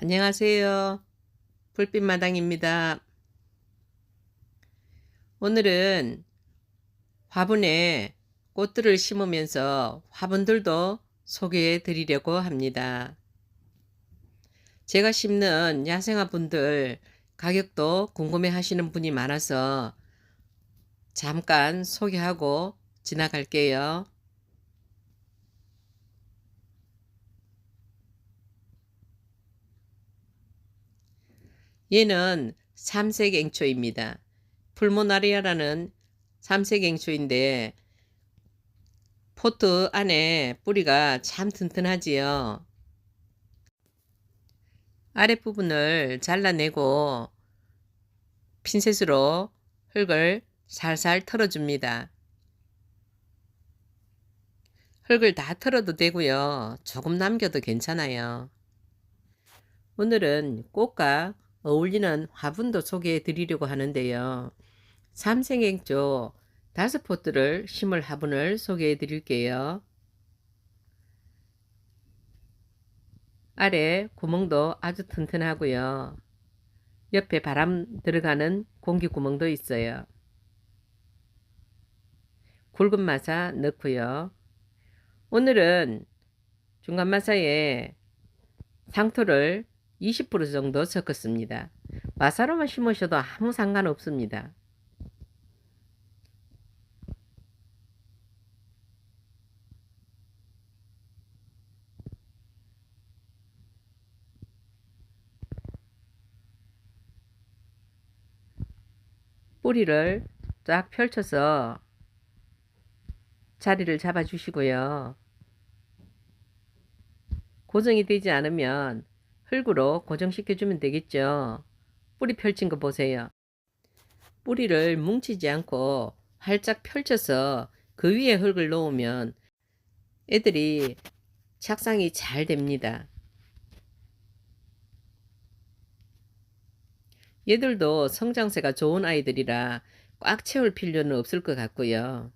안녕하세요. 불빛마당입니다. 오늘은 화분에 꽃들을 심으면서 화분들도 소개해 드리려고 합니다. 제가 심는 야생화분들 가격도 궁금해 하시는 분이 많아서 잠깐 소개하고 지나갈게요. 얘는 삼색앵초입니다. 풀모나리아라는 삼색앵초인데 포트 안에 뿌리가 참 튼튼하지요. 아랫부분을 잘라내고 핀셋으로 흙을 살살 털어줍니다. 흙을 다 털어도 되고요. 조금 남겨도 괜찮아요. 오늘은 꽃과 어울리는 화분도 소개해 드리려고 하는데요. 삼색앵초 5포트를 심을 화분을 소개해 드릴게요. 아래 구멍도 아주 튼튼하고요. 옆에 바람 들어가는 공기 구멍도 있어요. 굵은 마사 넣고요. 오늘은 중간 마사에 상토를 20% 정도 섞었습니다. 마사로만 심으셔도 아무 상관없습니다. 뿌리를 쫙 펼쳐서 자리를 잡아 주시고요. 고정이 되지 않으면 흙으로 고정시켜 주면 되겠죠. 뿌리 펼친 거 보세요. 뿌리를 뭉치지 않고 활짝 펼쳐서 그 위에 흙을 놓으면 애들이 착상이 잘 됩니다. 얘들도 성장세가 좋은 아이들이라 꽉 채울 필요는 없을 것 같고요.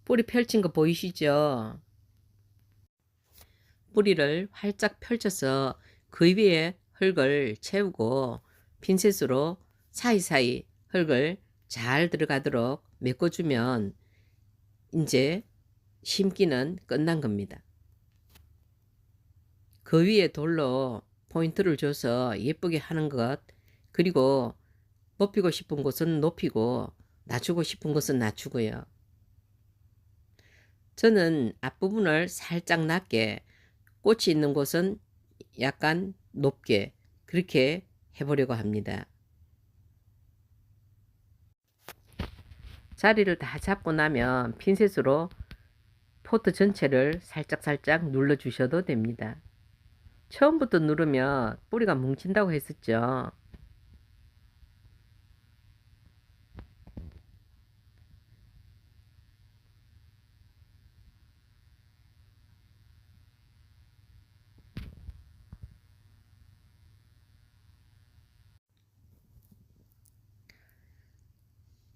뿌리 펼친 거 보이시죠? 뿌리를 활짝 펼쳐서 그 위에 흙을 채우고 핀셋으로 사이사이 흙을 잘 들어가도록 메꿔주면 이제 심기는 끝난 겁니다. 그 위에 돌로 포인트를 줘서 예쁘게 하는 것, 그리고 높이고 싶은 곳은 높이고 낮추고 싶은 곳은 낮추고요. 저는 앞부분을 살짝 낮게, 꽃이 있는 곳은 약간 높게 그렇게 해보려고 합니다. 자리를 다 잡고 나면 핀셋으로 포트 전체를 살짝 눌러 주셔도 됩니다. 처음부터 누르면 뿌리가 뭉친다고 했었죠.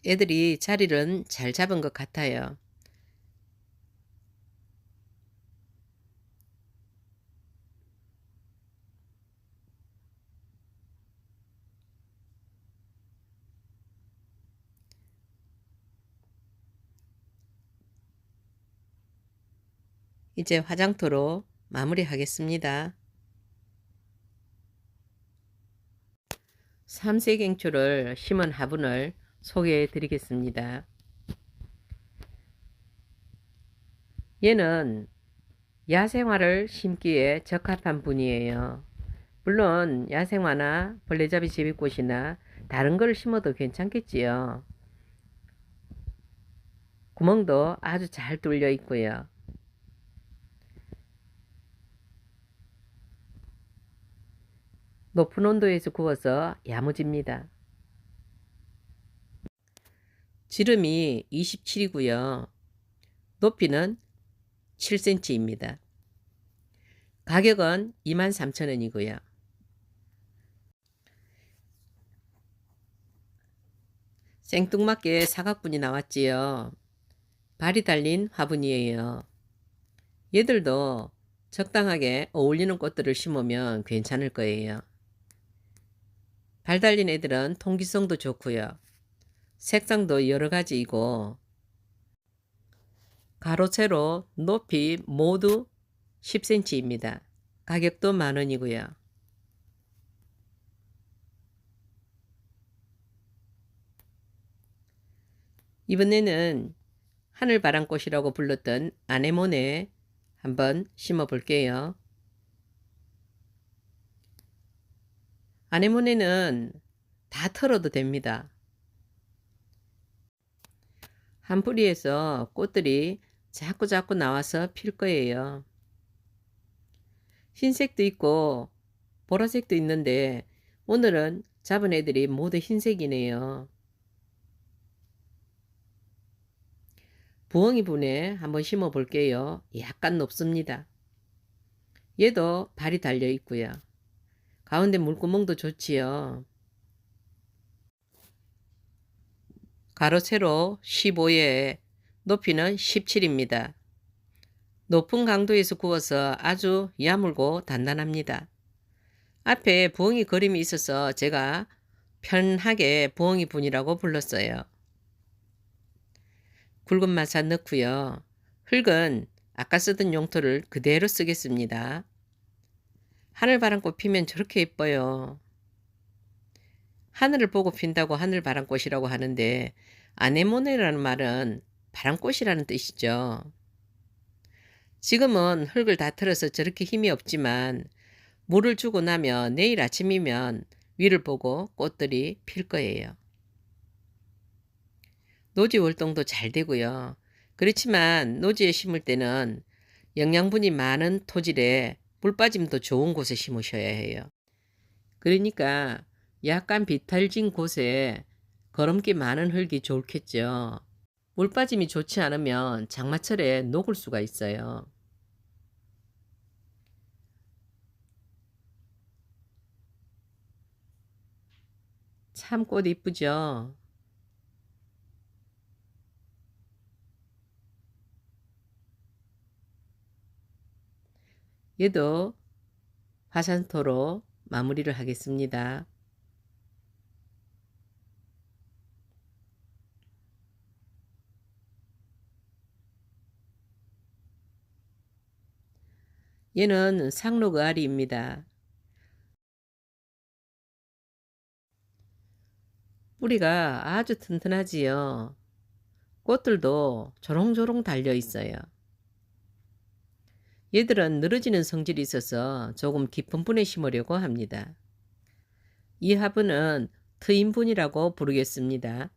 애들이 자리는 잘 잡은 것 같아요. 이제 화장토로 마무리하겠습니다. 삼색앵초를 심은 화분을 소개해 드리겠습니다. 얘는 야생화를 심기에 적합한 분이에요. 물론 야생화나 벌레잡이 제비꽃이나 다른 걸 심어도 괜찮겠지요. 구멍도 아주 잘 뚫려 있고요. 높은 온도에서 구워서 야무집니다. 지름이 27이고요. 높이는 7cm입니다. 가격은 23,000원이고요. 생뚱맞게 사각분이 나왔지요. 발이 달린 화분이에요. 얘들도 적당하게 어울리는 꽃들을 심으면 괜찮을 거예요. 발 달린 애들은 통기성도 좋고요. 색상도 여러 가지이고 가로 세로 높이 모두 10cm입니다. 가격도 10,000원이고요. 이번에는 하늘바람꽃이라고 불렀던 아네모네 한번 심어 볼게요. 아네모네는 다 털어도 됩니다. 한 뿌리에서 꽃들이 자꾸 나와서 필 거예요. 흰색도 있고 보라색도 있는데 오늘은 잡은 애들이 모두 흰색이네요. 부엉이 분에 한번 심어 볼게요. 약간 높습니다. 얘도 발이 달려 있고요. 가운데 물구멍도 좋지요. 가로 세로 15에 높이는 17입니다. 높은 강도에서 구워서 아주 야물고 단단합니다. 앞에 부엉이 그림이 있어서 제가 편하게 부엉이 분이라고 불렀어요. 굵은 마사 넣고요. 흙은 아까 쓰던 용토를 그대로 쓰겠습니다. 하늘바람꽃 피면 저렇게 예뻐요. 하늘을 보고 핀다고 하늘바람꽃이라고 하는데 아네모네라는 말은 바람꽃이라는 뜻이죠. 지금은 흙을 다 털어서 저렇게 힘이 없지만 물을 주고 나면 내일 아침이면 위를 보고 꽃들이 필 거예요. 노지 활동도 잘 되고요. 그렇지만 노지에 심을 때는 영양분이 많은 토질에 물 빠짐도 좋은 곳에 심으셔야 해요. 그러니까 약간 비탈진 곳에 거름기 많은 흙이 좋겠죠. 물 빠짐이 좋지 않으면 장마철에 녹을 수가 있어요. 참 꽃 이쁘죠? 얘도 화산토로 마무리를 하겠습니다. 얘는 상록의아리입니다. 뿌리가 아주 튼튼하지요. 꽃들도 조롱조롱 달려 있어요. 얘들은 늘어지는 성질이 있어서 조금 깊은 분에 심으려고 합니다. 이 화분은 트임분이라고 부르겠습니다.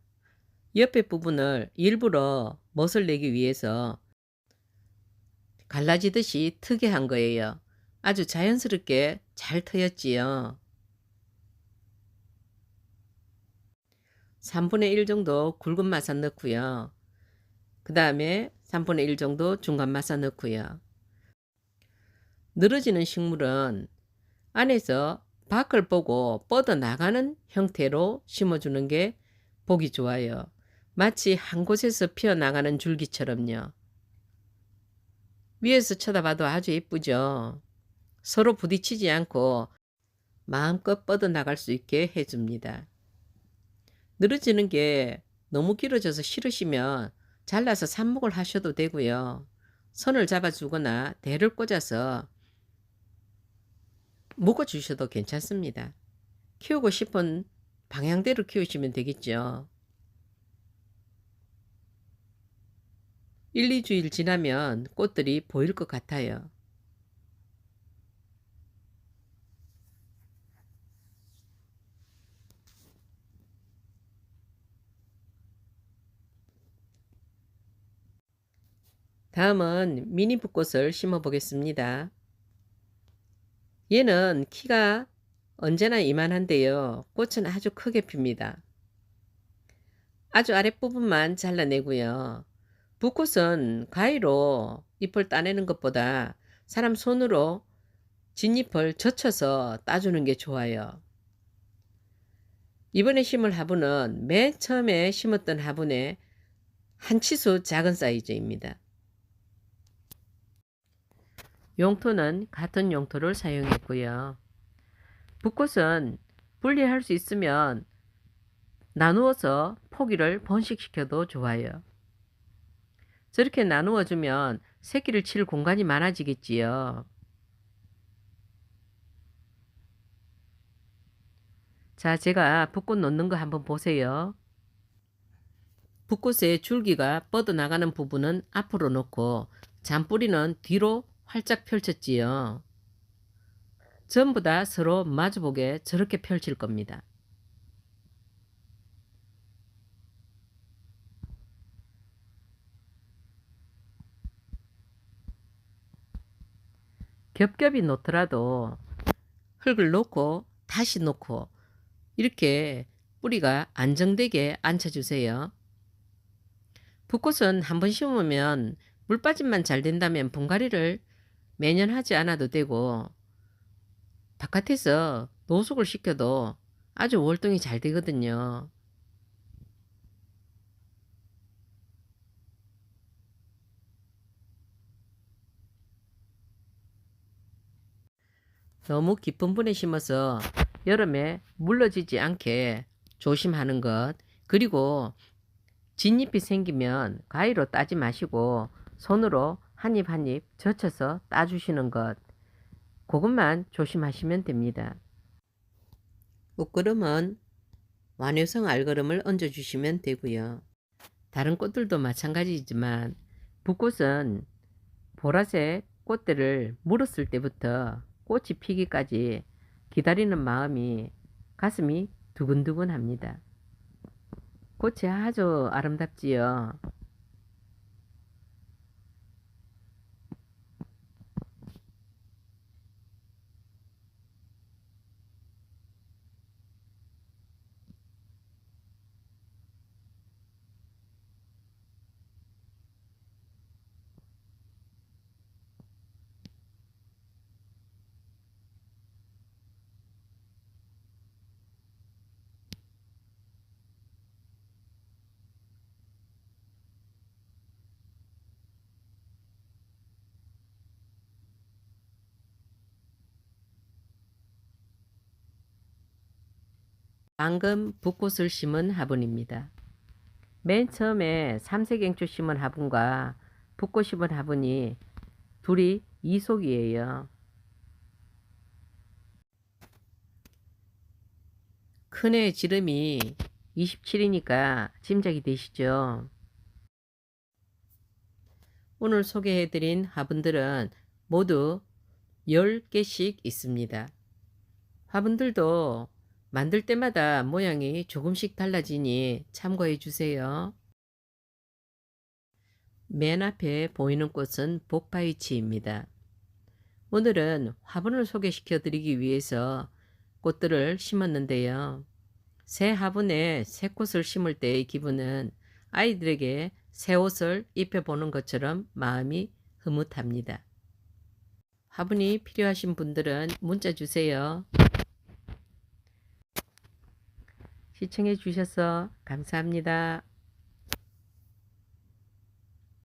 옆에 부분을 일부러 멋을 내기 위해서 갈라지듯이 트게 한 거예요. 아주 자연스럽게 잘 트였지요. 3분의 1 정도 굵은 마사 넣고요. 그 다음에 3분의 1 정도 중간 마사 넣고요. 늘어지는 식물은 안에서 밖을 보고 뻗어나가는 형태로 심어주는 게 보기 좋아요. 마치 한 곳에서 피어나가는 줄기처럼요. 위에서 쳐다봐도 아주 예쁘죠. 서로 부딪히지 않고 마음껏 뻗어나갈 수 있게 해줍니다. 늘어지는 게 너무 길어져서 싫으시면 잘라서 삽목을 하셔도 되고요. 선을 잡아주거나 대를 꽂아서 묶어주셔도 괜찮습니다. 키우고 싶은 방향대로 키우시면 되겠죠. 1, 2주일 지나면 꽃들이 보일 것 같아요. 다음은 미니 붓꽃을 심어 보겠습니다. 얘는 키가 언제나 이만한데요. 꽃은 아주 크게 핍니다. 아주 아랫부분만 잘라내고요. 붓꽃은 가위로 잎을 따내는 것보다 사람 손으로 진잎을 젖혀서 따주는 게 좋아요. 이번에 심을 화분은 맨 처음에 심었던 화분의 한 치수 작은 사이즈입니다. 용토는 같은 용토를 사용했고요. 붓꽃은 분리할 수 있으면 나누어서 포기를 번식시켜도 좋아요. 저렇게 나누어 주면 새끼를 칠 공간이 많아지겠지요. 자, 제가 붓꽃 놓는 거 한번 보세요. 붓꽃의 줄기가 뻗어나가는 부분은 앞으로 놓고 잔뿌리는 뒤로 활짝 펼쳤지요. 전부 다 서로 마주보게 저렇게 펼칠 겁니다. 겹겹이 놓더라도 흙을 놓고 다시 놓고 이렇게 뿌리가 안정되게 앉혀주세요. 붓꽃은 한번 심으면 물 빠짐만 잘 된다면 분갈이를 매년 하지 않아도 되고 바깥에서 노숙을 시켜도 아주 월동이 잘 되거든요. 너무 깊은 분에 심어서 여름에 물러지지 않게 조심하는 것, 그리고 진잎이 생기면 가위로 따지 마시고 손으로 한 입 한 입 젖혀서 따주시는 것, 그것만 조심하시면 됩니다. 꽃그름은 완효성 알그름을 얹어주시면 되고요. 다른 꽃들도 마찬가지지만 붓꽃은 보라색 꽃들을 물었을 때부터 꽃이 피기까지 기다리는 마음이 가슴이 두근두근합니다. 꽃이 아주 아름답지요. 방금 붓꽃을 심은 화분입니다. 맨 처음에 삼색앵초 심은 화분과 붓꽃 심은 화분이 둘이 이속이에요. 큰애 지름이 27이니까 짐작이 되시죠? 오늘 소개해드린 화분들은 모두 10개씩 있습니다. 화분들도 만들 때마다 모양이 조금씩 달라지니 참고해 주세요. 맨 앞에 보이는 꽃은 복파이치입니다. 오늘은 화분을 소개시켜 드리기 위해서 꽃들을 심었는데요. 새 화분에 새 꽃을 심을 때의 기분은 아이들에게 새 옷을 입혀보는 것처럼 마음이 흐뭇합니다. 화분이 필요하신 분들은 문자 주세요. 시청해 주셔서 감사합니다.